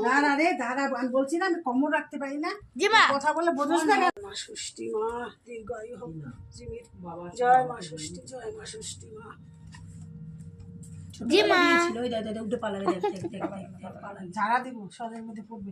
দাঁড়া রে দাঁড়া, আমি বলছি না আমি কমর রাখতে পারি না, কথা বলে বোঝস না। মা ষষ্ঠী মা দীর্ঘায়ু হোক জিমির, জয় মা ষষ্ঠী, জয় মা ষষ্ঠী মা। ঝাড়া দিব সদের মধ্যে পড়বে।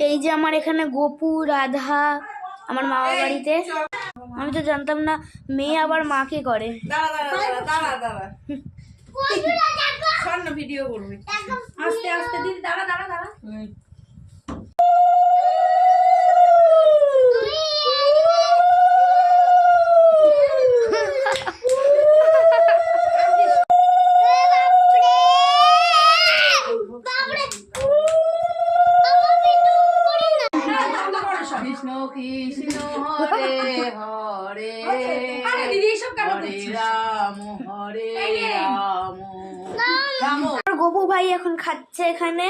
এই যে আমার এখানে গোপু রাধা আমার মামার বাড়িতে, আমি তো জানতাম না মেয়ে আবার মাকে করে। ভিডিও করবি আস্তে আস্তে দিন, দাঁড়া দাঁড়া দাঁড়া। কৃষ্ণ কৃষ্ণ হরে হরে হরে রাম হরে রাম। আর গোপু ভাই এখন খাচ্ছে এখানে,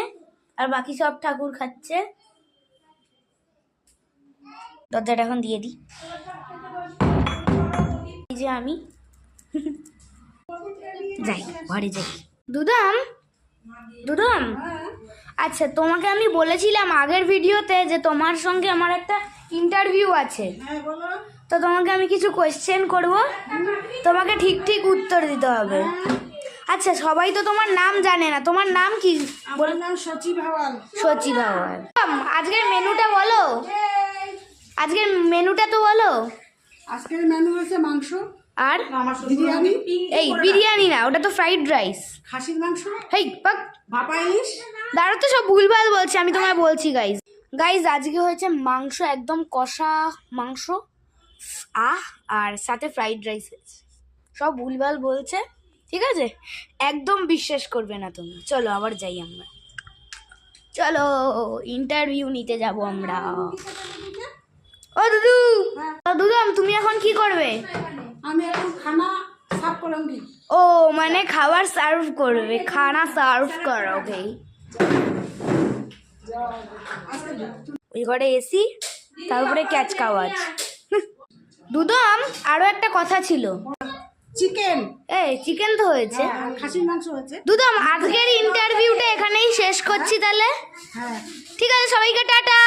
আর বাকি সব ঠাকুর খাচ্ছে। দরজাটা এখন দিয়ে দিই। এই যে আমি যাই ঘরে যাই। দুদাম দুদাম, আচ্ছা তোমাকে আমি বলেছিলাম আগের ভিডিওতে যে তোমার সঙ্গে আমার একটা ইন্টারভিউ আছে, তো তোমাকে আমি কিছু কোয়েশ্চেন করব, তোমাকে ঠিক ঠিক উত্তর দিতে হবে। আচ্ছা সবাই তো তোমার নাম জানে না, তোমার নাম কি? আমার নাম সচি ভাওয়াল। সচি ভাওয়াল। আজকের মেনুটা বলো, আজকের মেনুটা তো বলো। আজকের মেনু হচ্ছে মাংস আর বিরিয়ানি। এই বিরিয়ানি না, ওটা তো ফ্রাইড রাইস। খাসির মাংস, হেই পাক ভাপা ইলিশ। দাঁড়া তো, সব ভুলভাল বলছি, আমি তোমায় বলছি গাইজ। গাইজ আজকে হয়েছে মাংস, একদম কষা মাংস, আর সাথে ফ্রাইড রাইস হয়েছে। সব ভুলভাল বলছে, ঠিক আছে? একদম বিশ্বাস করবে না তুমি। চলো আবার যাই আমরা, চলো ইন্টারভিউ নিতে যাব আমরা। ও দুদু, দুদু তুমি এখন কি করবে? আমি এখন খানা সার্ভ করলাম। ও মানে খাবার সার্ভ করবে, খানা সার্ভ করোগে। ওই ঘরে এসি, তার উপরে ক্যাচ কাওয়াজ। দুদম আরো একটা কথা ছিল। চিকেন, চিকেন তো হয়েছে, খাসির মাংস হয়েছে। দুদম আজকের ইন্টারভিউটা এখানেই শেষ করছি তাহলে। হ্যাঁ ঠিক আছে, সবাইকে টাটা।